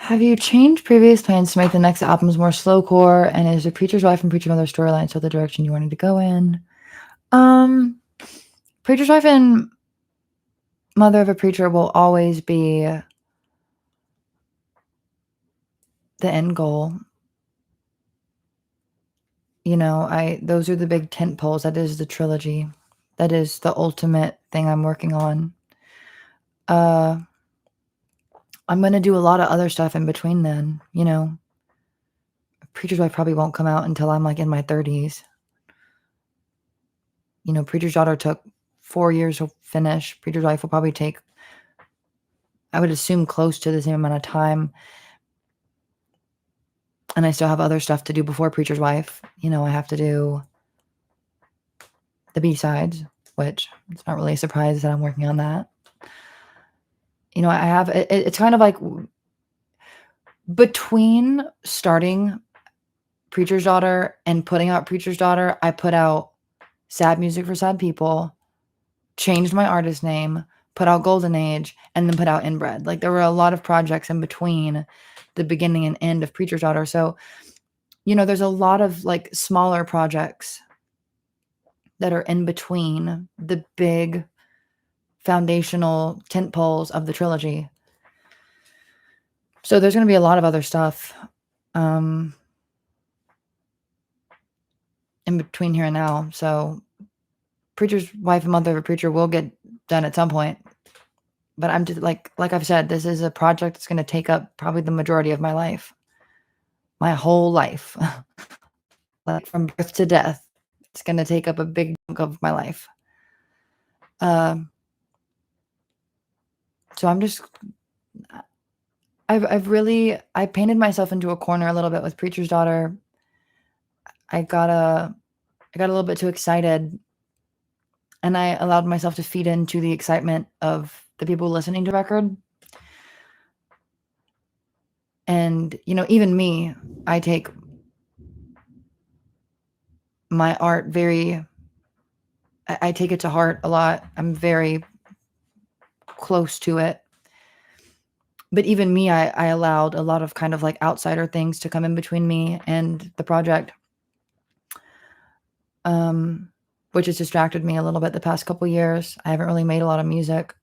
Have you changed previous plans to make the next albums more slowcore? And is the Preacher's Wife and Preacher Mother storyline still the direction you wanted to go in? Preacher's Wife and Mother of a Preacher will always be the end goal. Those are the big tent poles. That is the trilogy. That is the ultimate thing I'm working on. I'm gonna do a lot of other stuff in between then, Preacher's Wife probably won't come out until I'm, in my 30s. Preacher's Daughter took 4 years to finish. Preacher's Wife will probably take, I would assume, close to the same amount of time. And I still have other stuff to do before Preacher's Wife. I have to do the B-sides, which it's not really a surprise that I'm working on that. I have, it's kind of like between starting Preacher's Daughter and putting out Preacher's Daughter, I put out Sad Music for Sad People, changed my artist name, put out Golden Age, and then put out Inbred. There were a lot of projects in between the beginning and end of Preacher's Daughter. So, there's a lot of smaller projects that are in between the big foundational tent poles of the trilogy. So there's going to be a lot of other stuff in between here and now. So Preacher's Wife and Mother of a Preacher will get done at some point. But I'm just like I've said, this is a project that's going to take up probably the majority of my life. My whole life. From birth to death. It's going to take up a big chunk of my life. So I'm just, I painted myself into a corner a little bit with Preacher's Daughter. I got a little bit too excited, and I allowed myself to feed into the excitement of the people listening to the record. And, even me, I take my art I take it to heart a lot. I'm very close to it. But even me, I allowed a lot of kind of outsider things to come in between me and the project, which has distracted me a little bit the past couple years. I haven't really made a lot of music,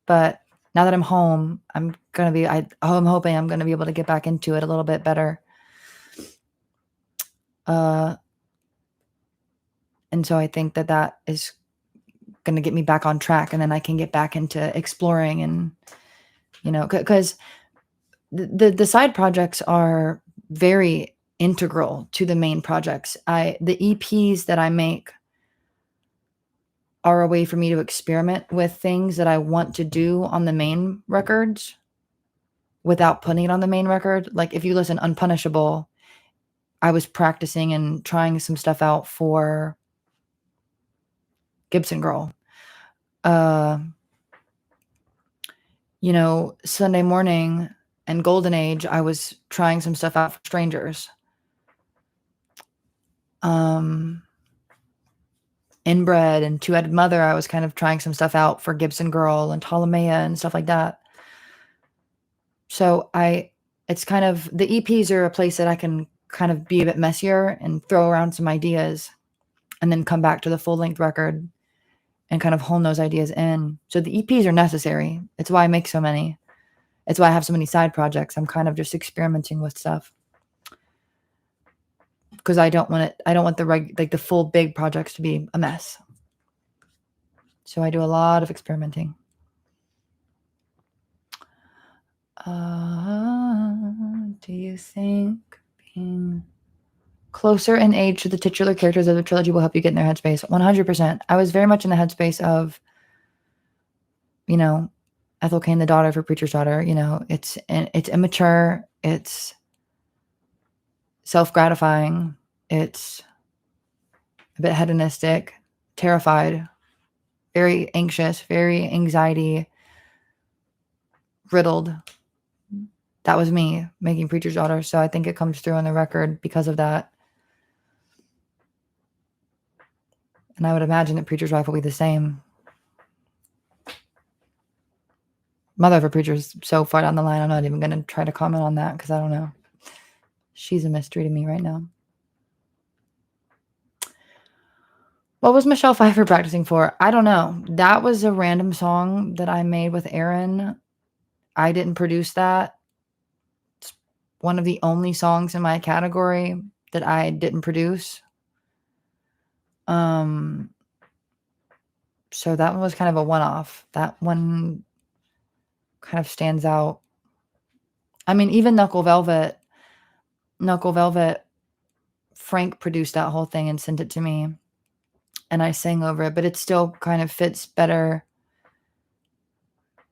but now that I'm home, I'm hoping I'm going to be able to get back into it a little bit better. And so I think that is going to get me back on track, and then I can get back into exploring and, because the side projects are very integral to the main projects. The EPs that I make are a way for me to experiment with things that I want to do on the main records without putting it on the main record. If you listen Unpunishable, I was practicing and trying some stuff out for Gibson Girl. Sunday Morning and Golden Age, I was trying some stuff out for Strangers. Inbred and Two-Headed Mother, I was kind of trying some stuff out for Gibson Girl and Ptolemea and stuff like that. So it's kind of, the EPs are a place that I can kind of be a bit messier and throw around some ideas and then come back to the full-length record and kind of hone those ideas in. So the EPs are necessary. It's why I make so many. It's why I have so many side projects. I'm kind of just experimenting with stuff, because I don't want the full big projects to be a mess. So I do a lot of experimenting. Do you think being closer in age to the titular characters of the trilogy will help you get in their headspace? 100%. I was very much in the headspace of, Ethel Cain, the daughter for Preacher's Daughter. It's immature. It's self-gratifying. It's a bit hedonistic, terrified, very anxious, very anxiety riddled. That was me making Preacher's Daughter. So I think it comes through on the record because of that. And I would imagine that Preacher's Wife will be the same. Mother of a Preacher's so far down the line, I'm not even going to try to comment on that because I don't know. She's a mystery to me right now. What was Michelle Pfeiffer practicing for? I don't know. That was a random song that I made with Aaron. I didn't produce that. It's one of the only songs in my category that I didn't produce. So that one was kind of a one-off. That one kind of stands out. I mean, even Knuckle Velvet, Frank produced that whole thing and sent it to me, and I sang over it, but it still kind of fits better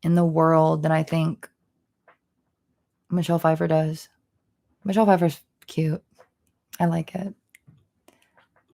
in the world than I think Michelle Pfeiffer does. Michelle Pfeiffer's cute. I like it.